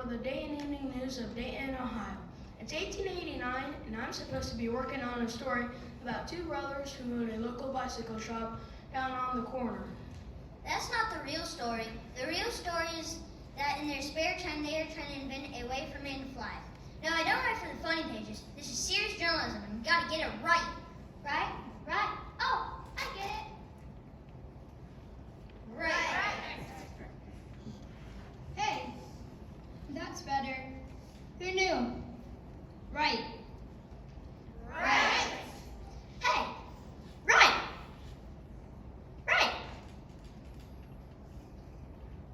for the day and evening news of Dayton, Ohio. It's 1889, and I'm supposed to be working on a story about two brothers who own a local bicycle shop down on the corner. That's not the real story. The real story is that in their spare time they are trying to invent a way for men to fly. No, I don't write for the funny pages. This is serious journalism, and you gotta get it right. Right? Right? Oh, I get it. Right. Hey, that's better. Who knew? Right. Right. Hey, right. Right.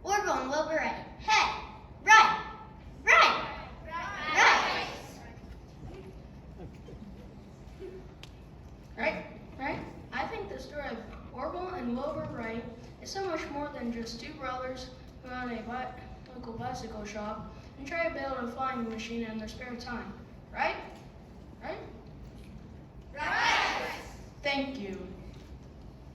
Orville and Wilbur Wright. Hey, right. Right. Right. Right? I think the story of Orville and Wilbur Wright is so much more than just two brothers who own a local bicycle shop and try to build a flying machine in their spare time. Right? Right? Right. Thank you.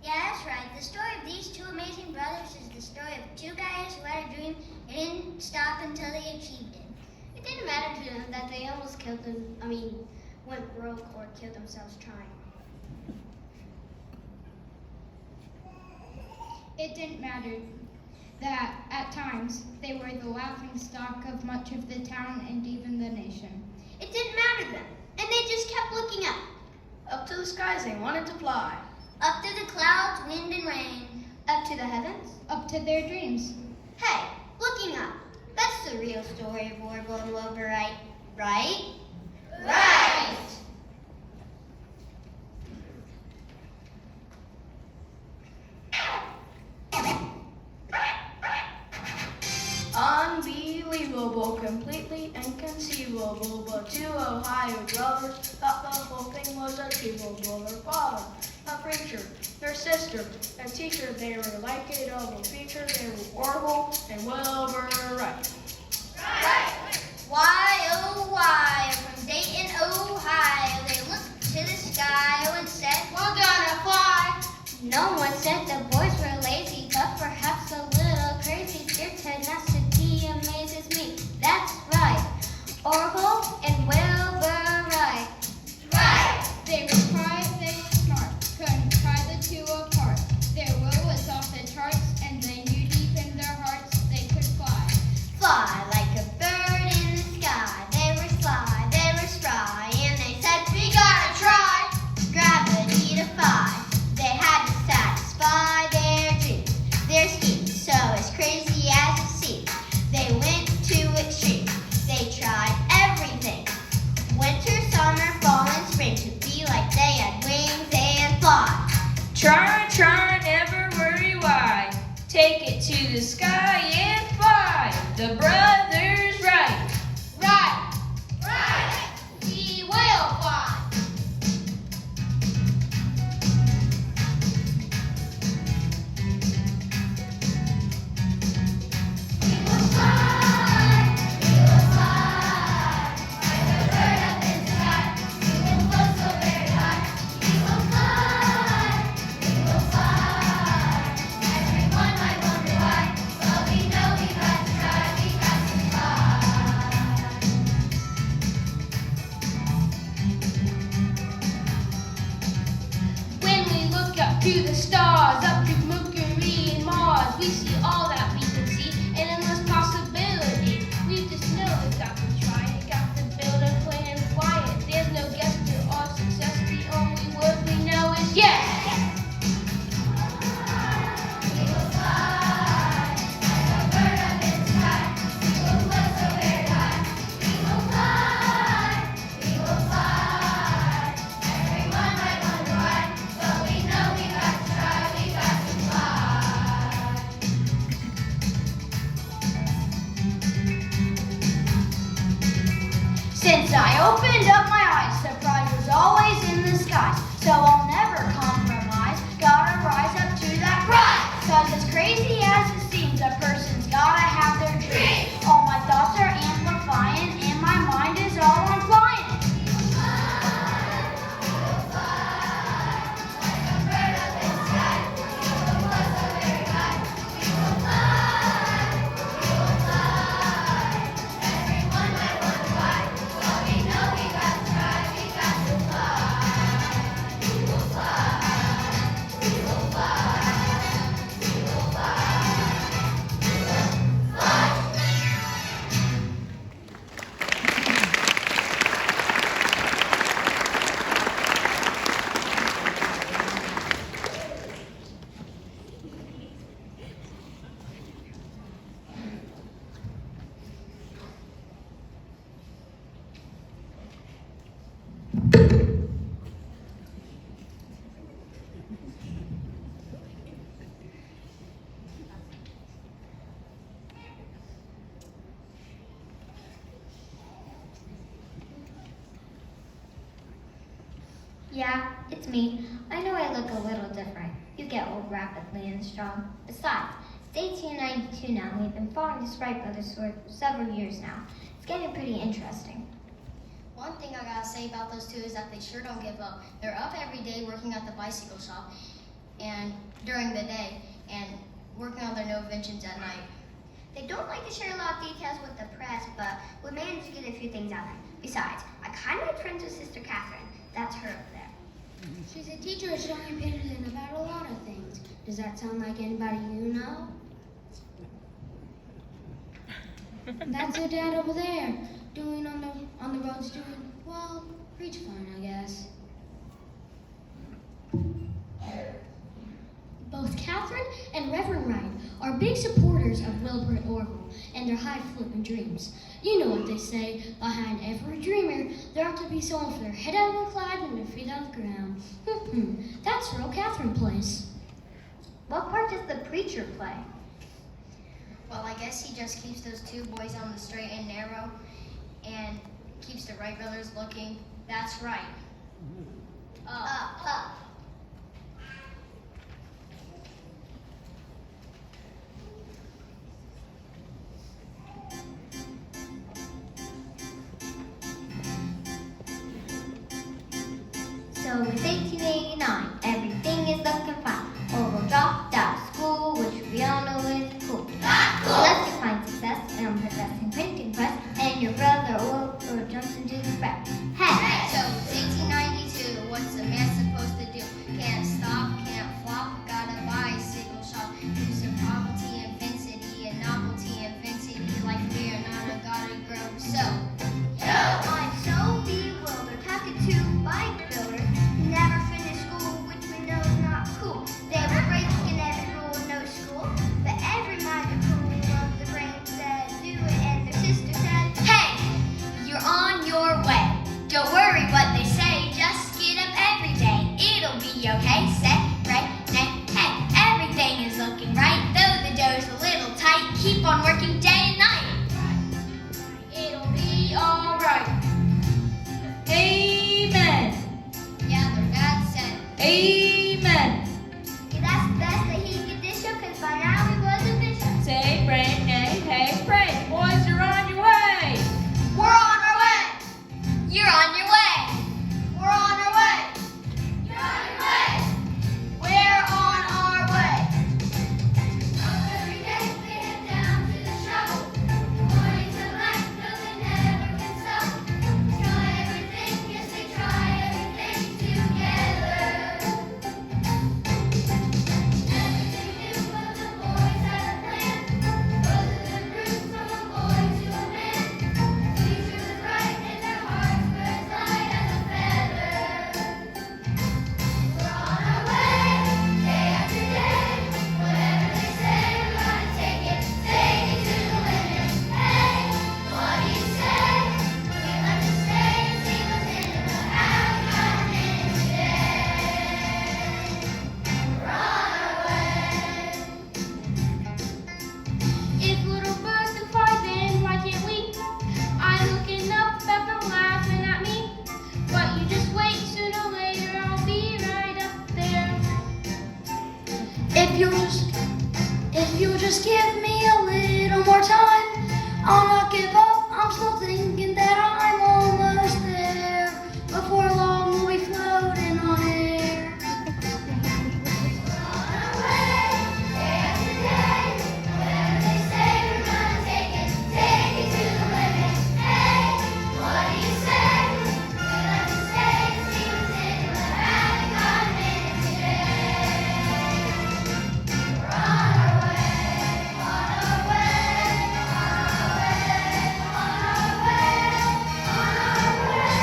Yeah, that's right. The story of these two amazing brothers is the story of two guys who had a dream and didn't stop until they achieved it. It didn't matter to them that they almost went broke or killed themselves trying. It didn't matter that at times they were the laughing stock of much of the town and even the nation. It didn't matter to them, and they just kept looking up. Up to the skies they wanted to fly. Up to the clouds, wind and rain. Up to the heavens. Up to their dreams. Hey, looking up. That's the real story of Orville and Wilbur Wright. Right? Right! Unbelievable, completely inconceivable, but two Ohio brothers thought the whole thing was achievable. Their father, a preacher, their sister, a teacher, they were like a double feature. They were Orville and Wilbur Wright. Right! Why, oh why, from Dayton, Ohio, they looked to the sky and said, we're gonna fly. No one said the boys were lazy, but perhaps a little crazy. Their tenacity amazes me. That's right. Orville and Wilbur Wright. Right! They would cry, they were smart, couldn't pry the two apart. Their will was off the charts, and they knew deep in their hearts they could fly. Fly like a bird in the sky. They were sly, they were spry, and they said, we gotta try. Gravity defy. They had to satisfy their dreams. Their schemes, so as crazy as it seemed. They went to extremes. They tried everything. Winter, summer, fall, and spring to be like they had wings and fly. Try, never worry why. Take it to the sky and fly. The brothers Wright. Right, right, we will fly. When we look up to the stars, up to Mercury and Mars, we see all that we can see, an endless possibility. We just know we've got to try it, got to build a plane and fly it. There's no guess to our success, the only word we know is yes! Yeah, it's me. I know I look a little different. You get old rapidly and strong. Besides, it's 1892 now, and we've been following this Wright Brothers for several years now. It's getting pretty interesting. One thing I gotta say about those two is that they sure don't give up. They're up every day working at the bicycle shop and during the day and working on their no inventions at night. They don't like to share a lot of details with the press, but we managed to get a few things out of it. Besides, I kind of make friends with Sister Catherine. That's her up there. She's a teacher at Showing Peterson about a lot of things. Does that sound like anybody you know? That's her dad over there, doing on the roads, doing, well, preach fine, I guess. Both Catherine and Reverend Wright are big supporters of Wilbur Orville and their highfalutin dreams. You know what they say, behind every dreamer, there ought to be someone with their head out of the cloud and their feet on the ground. That's the role Catherine plays. What part does the preacher play? Well, I guess he just keeps those two boys on the straight and narrow and keeps the Wright brothers looking. That's right. Up. So it's 1889. Everything is looking fine. Orville dropped out of school, which we all know is cool. Unless you find success in possessing printing press, and your brother Orville jumps into the fret. Hey! So it's 1892. What's a man supposed to do? Can't stop, can't flop. Gotta buy a bicycle shop. Use of poverty, invincity, and novelty, invincity. Like fear, not a gotta grow. So, I'm so bewildered. How could two bike builders never finish school, which we know is not cool? They were breaking every rule in no school, but every magic rule of the brain said do it, and their sister said, Hey, you're on your way. Don't worry what they say, just get up every day. It'll be okay, set, right, net, hey. Everything is looking right, though the dough's a little tight. Keep on working day and night. It'll be alright. Amen. yeah, their dad said. Amen. yeah, that's best that he could dish up, because by now he was a bishop. Say, pray, nay, hey, pray. Boys, you're on your way. We're on our way. You're on your way. We're on our way. You're on your way. We're on our way. Every day we head down to the shop. Morning till night, nothing ever can stop. Try everything, yes they try everything together. Everything new, but the boys had a plan. Brothers and roots from a boy to a man. Teacher was right and their hearts were as light as a feather. We're on our way, day after day. Whatever they say, we're gonna take it to the limit. Hey, what do you say? We love to stay and see what's in it, but have we got a minute today? We're on our way. If little birds can fly, then why can't we? I'm looking up at them laughing at me. But you just wait, sooner or later I'll be right up there. If you'll just give me a little more time, I'll not give up. I'm still thinking that I'm almost there. Before long, we'll be floating on air. On our way, day after day. Whatever they say, we're gonna take it to the limit. Hey, what do you say? We love to stay and see what's in it, but have we got a minute today? We're on our way, on our way, on our way, on our way, on our way.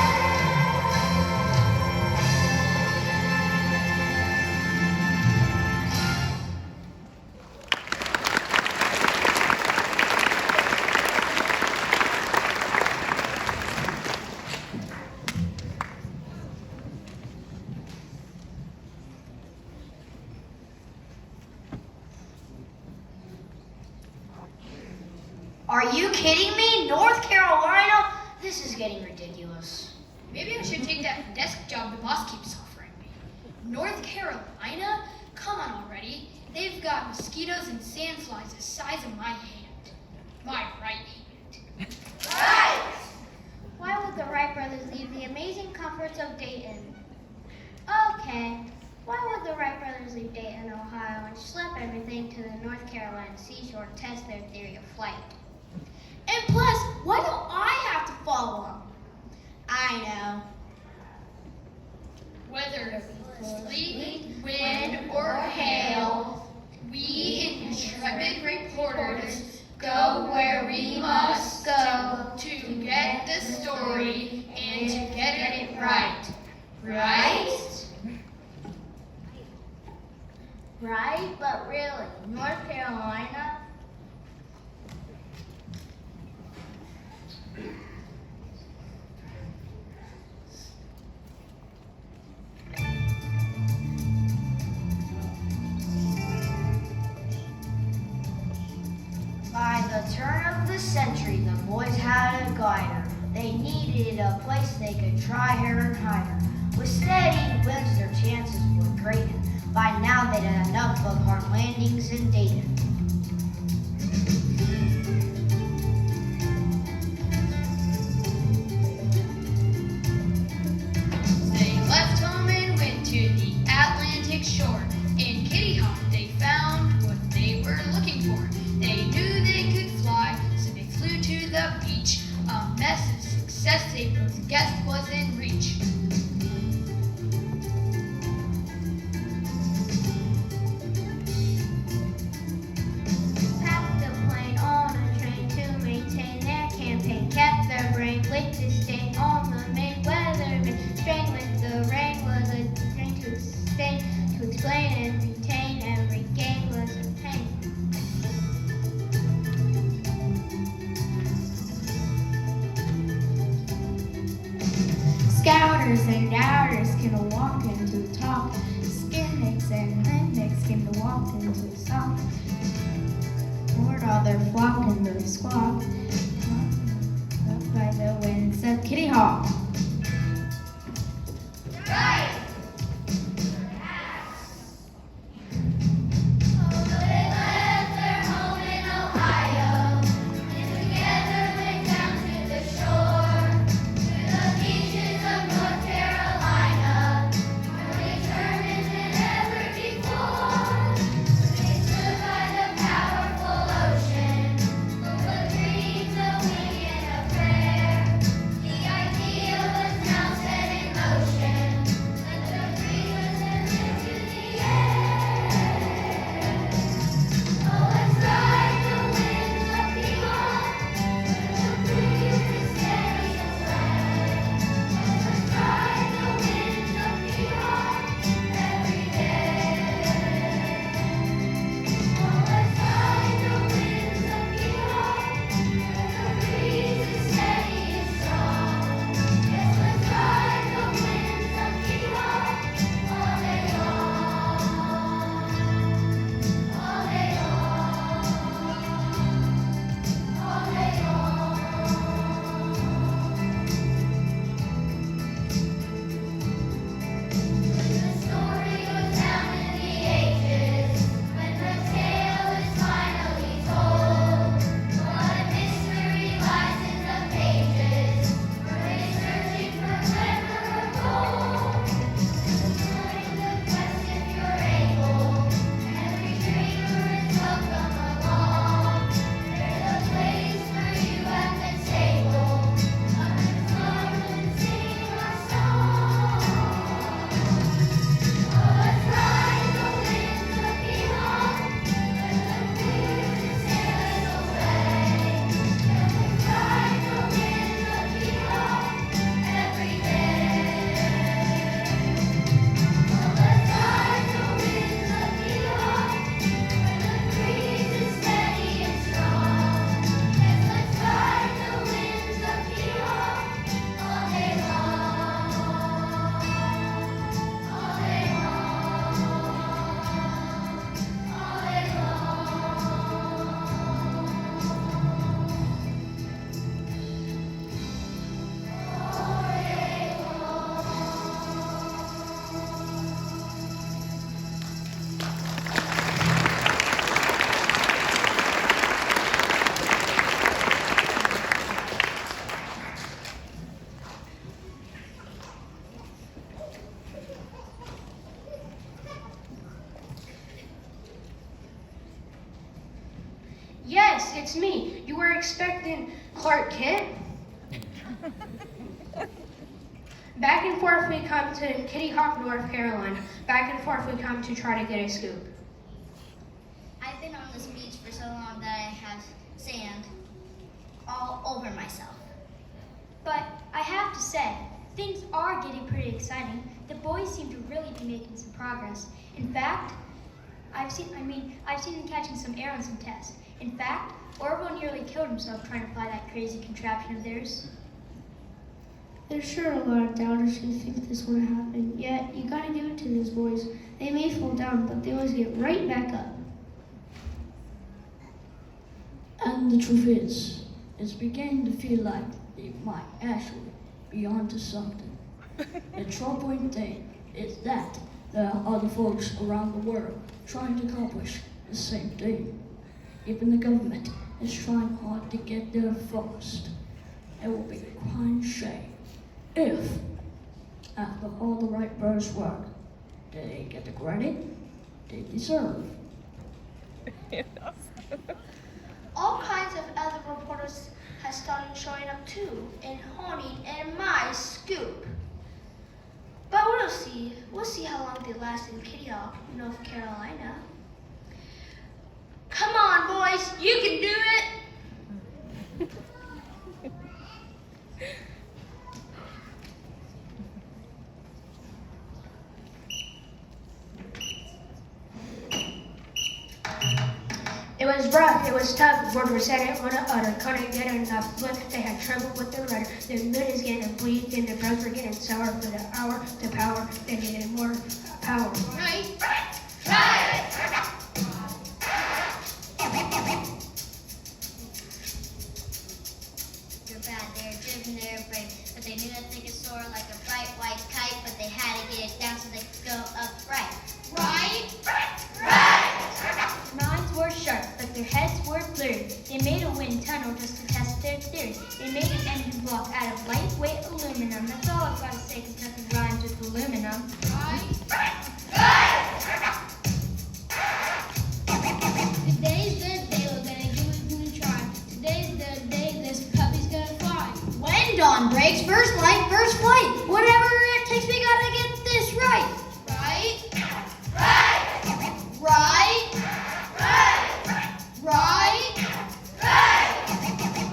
Are you kidding me? North Carolina? This is getting ridiculous. Maybe I should take that desk job the boss keeps offering. mosquitoes and sandflies the size of my hand. My right hand. Why would the Wright brothers leave the amazing comforts of Dayton? Okay. Why would the Wright brothers leave Dayton, Ohio, and schlep everything to the North Carolina seashore to test their theory of flight? And plus, why don't I have to follow them? I know. Whether sleet, wind, or hail, we intrepid reporters go where we must go to get the story and to get it right. Right? Right? But really, North Carolina? By the turn of the century, the boys had a glider. They needed a place they could try her and hide her. With steady winds, their chances were great. By now, they'd had enough of hard landings in Dayton. They left home and went to the Atlantic shore. In Kitty Hawk, they found what they were looking for. They knew they could fly, so they flew to the beach. A mess of success they both guessed was in reach. Packed the plane on a train to maintain their campaign. Kept their brain lit to stay on the main weather. Strain with the rain was a train to sustain, to explain and retain. Every gain was a pain. Scouters and doubters came to walk into the talk. Skinnicks and rednecks came to walk into the sock. Poured all their flock into the squawk. Up by the winds of Kitty Hawk. They left their home in Ohio, and together went down to the shore, to the beaches of North Carolina, more determined than ever before. They stood by the powerful ocean, full of dreams it's me. You were expecting Clark Kent? Back and forth we come to Kitty Hawk, North Carolina. Back and forth we come to try to get a scoop. I've been on this beach for so long that I have sand all over myself. But I have to say, things are getting pretty exciting. The boys seem to really be making some progress. In fact, I've seen them catching some air on some tests. In fact, Orville nearly killed himself trying to fly that crazy contraption of theirs. There's sure a lot of doubters who think this won't happen, yet you gotta give it to these boys. They may fall down, but they always get right back up. And the truth is, it's beginning to feel like they might actually be onto something. The troubling thing is that there are other folks around the world trying to accomplish the same thing. Even the government is trying hard to get there first. It will be a crying shame if, after all the right birds work, they get the credit they deserve. All kinds of other reporters have started showing up too and honing in my scoop. But we'll see. We'll see how long they last in Kitty Hawk, North Carolina. Come on, boys, you can do it. It was rough, it was tough, word was said it on an utter, couldn't get enough foot, they had trouble with the rudder, the mood is getting bleak, and the birds were getting sour for the hour, the power, they needed more power. Right? They're bad, they're driven, they're brave, but they knew that they could soar like a bright white kite, but they had to get it down so they could go upright. Right? Their minds were sharp, but their heads were blurry. They made a wind tunnel just to test their theory. They made an engine block out of lightweight aluminum. That's all I've got to say, because nothing rhymes with aluminum. Today's the day we're gonna give it a try. Today's the day this puppy's gonna fly. When dawn breaks, first light, first flight. Whatever it takes, we gotta get this right. Right?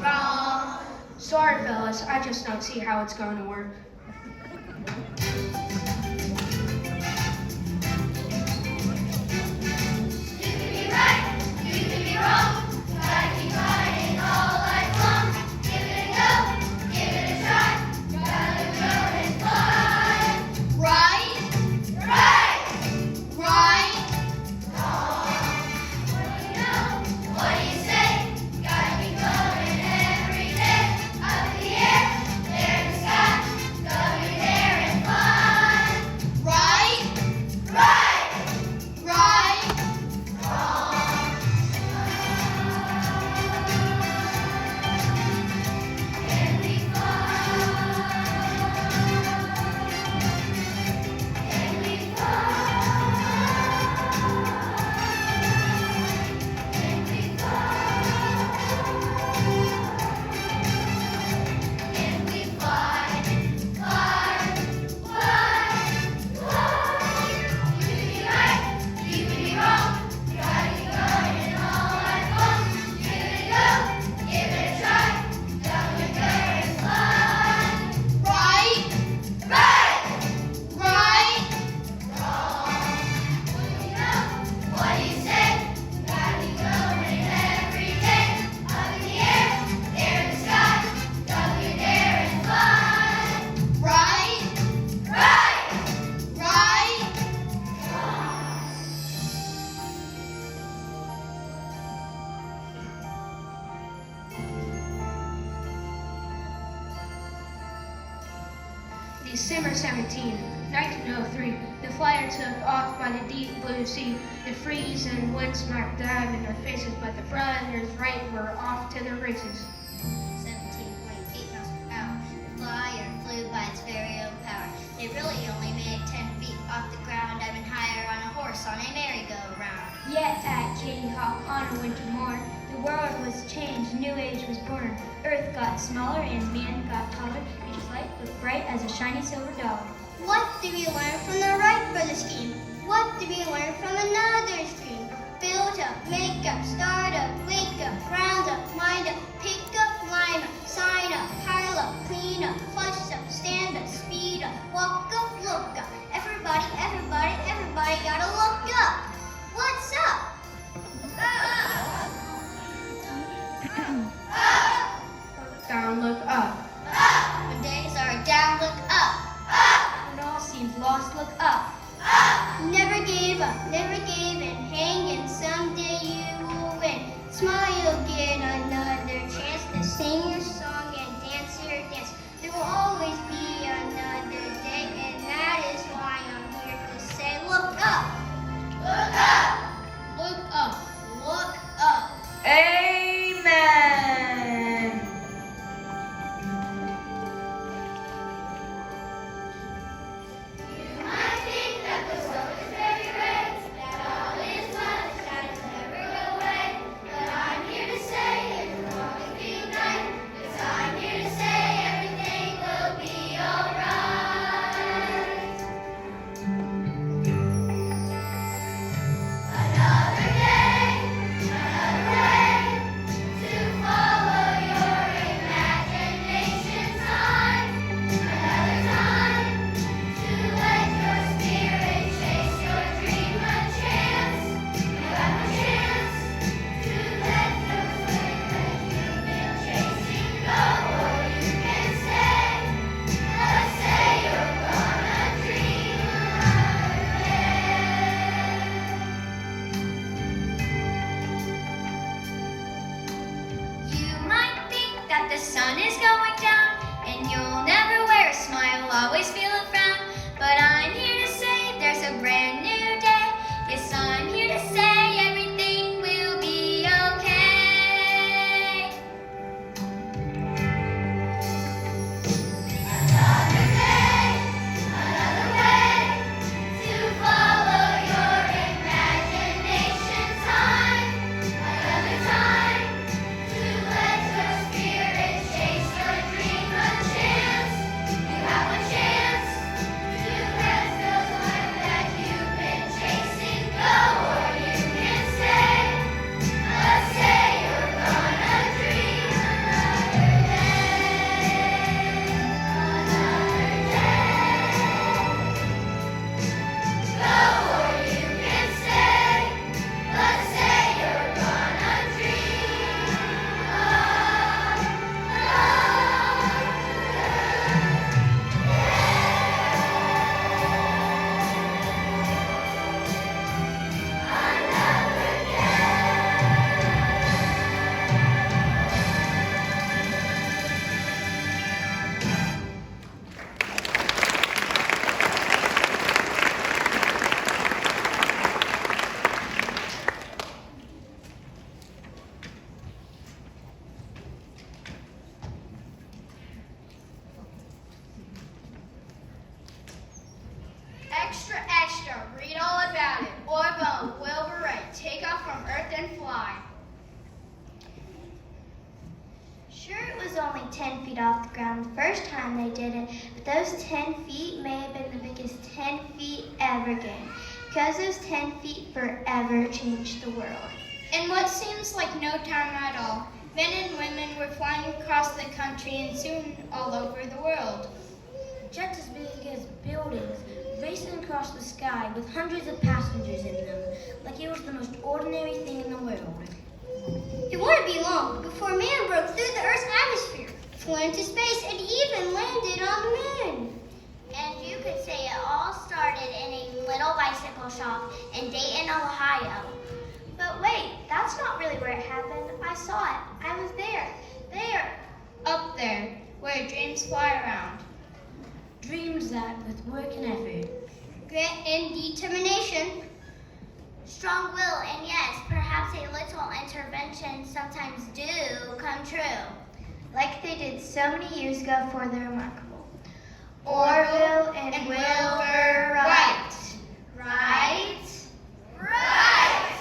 Wrong. Sorry, fellas, I just don't see how it's going to work. You can be right, you can be wrong. Gotta keep fighting all life long. Give it a go, give it a try. Gotta go and fly. Right? What do you know? What do you say? Gotta be going every day. Up in the air, there in the sky. Go be there and fly. Right? Can we fly? Can we fly? Can we fly? Can we fly? Fly, fly. You can be right, you can be wrong. Gotta keep going all life long. Give it a go, give it a try. Go and go and fly. Right? What do you know? What do you say? Gotta be going every day. Up in the air, there in the sky. Go get there and fly. Right? December 17, 1903, the flyer took off by the deep blue sea. The freeze and wind smacked dab in their faces, but the brothers right were off to the races. 17.8 miles per hour. The flyer flew by its very own power. They really only made it 10 feet off the ground, even higher on a horse on a merry-go-round. Yet at Kitty Hawk on a winter morn, The world was changed, new age was born. Earth got smaller and man got taller. Each light looked bright as a shiny silver dog. What did we learn from the Wright brothers scheme? What did we learn from another stream? Build up, make up, start up, wake up, round up, mind up, pick up, line up, sign up, pile up, clean up, flush up, stand up, speed up, walk up, look up. Everybody, everybody, everybody gotta look up. What's up? Down, look up. When days are down, look up. When all seems lost, look up. Never give up, never give in, hang in, someday you will win. Smile, you'll get another chance to sing your song and dance your dance. There will always be another day, and that is why I'm here to say, look up. Look up. Look up. Look up. Amen. You might think that the world is very great, that all is well and shadows never go away. But I'm here to say it will always be night. Yes, I'm here to say everything will be alright. Another day, another way to follow your imagination. Time, another time to let your spirit chase your dream. A chance, you have a chance to let the flame that you've been chasing go, or you can stay. Let's say you're gonna dream another day. You might think that the sun is going down and you'll never wear a smile, always feel a frown. But I'm here to say there's a brand new day. Yes, I'm here to say everything will be okay. Another day, another way to follow your imagination. Time, another time to let your spirit chase your dream. A chance, you have a chance to let the life that you've been chasing go, or you can stay. Let's say you're gonna dream another day. Go, or you can stay. Let's say you're gonna dream Extra, extra, read all about it. Orbone, Wilbur Wright, take off from Earth and fly. Sure, it was only 10 feet off the ground the first time they did it, but those 10 feet may have been the biggest 10 feet ever gained, because those 10 feet forever changed the world. In what seems like no time at all, men and women were flying across the country and soon all over the world. Jets as big as buildings, racing across the sky with hundreds of passengers in them, like it was the most ordinary thing in the world. It wouldn't be long before man broke through the Earth's atmosphere, flew into space, and even landed on the moon. And you could say it all started in a little bicycle shop in Dayton, Ohio. But wait, that's not really where it happened. I saw it. I was there. There. Up there, where dreams fly around. Dreams that, with work and effort, Grit and determination. Strong will and yes, perhaps a little intervention sometimes do come true. Like they did so many years ago for the remarkable. Orville and and Wilbur Wilbur Wright. Wright. Right?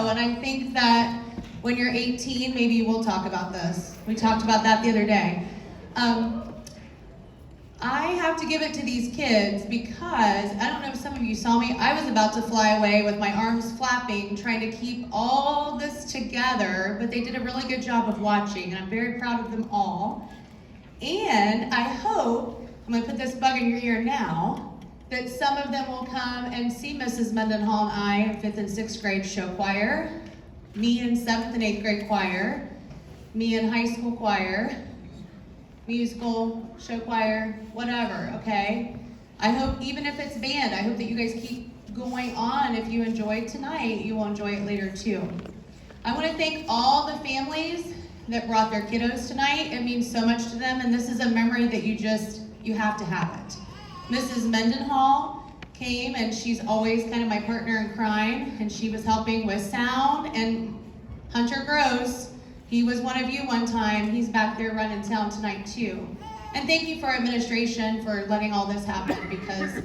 and I think that when you're 18, maybe we'll talk about this. We talked about that the other day. I have to give it to these kids because, I don't know if some of you saw me, I was about to fly away with my arms flapping, trying to keep all this together, but they did a really good job of watching, and I'm very proud of them all. And I hope, I'm gonna put this bug in your ear now, that some of them will come and see Mrs. Mendenhall and I in 5th and 6th grade show choir, me in 7th and 8th grade choir, me in high school choir, musical, show choir, whatever, okay? I hope, even if it's band, I hope that you guys keep going on. If you enjoyed tonight, you will enjoy it later too. I want to thank all the families that brought their kiddos tonight. It means so much to them, and this is a memory that you have to have it. Mrs. Mendenhall came, and she's always kind of my partner in crime, and she was helping with sound, and Hunter Gross, he was one of you one time. He's back there running sound tonight too. And thank you for our administration for letting all this happen, because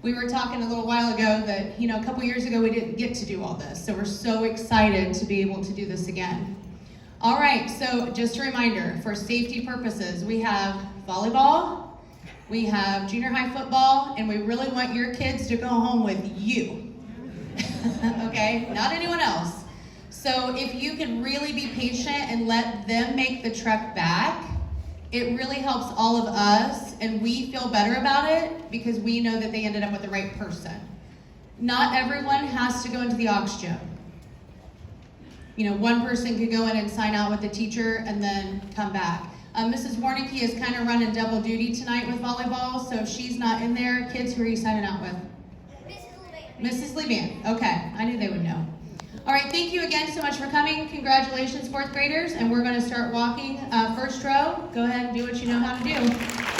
we were talking a little while ago that, a couple years ago we didn't get to do all this. So we're so excited to be able to do this again. All right, so just a reminder, for safety purposes, we have volleyball, we have junior high football, and we really want your kids to go home with you. Okay, not anyone else. So if you can really be patient and let them make the trek back, it really helps all of us, and we feel better about it because we know that they ended up with the right person. Not everyone has to go into the aux gym. One person could go in and sign out with the teacher and then come back. Mrs. Warnicke is kind of running double duty tonight with volleyball, so if she's not in there, kids, who are you signing out with? Mrs. Leban. Okay, I knew they would know. All right, thank you again so much for coming. Congratulations, 4th graders, and we're going to start walking. First row, go ahead and do what you know how to do.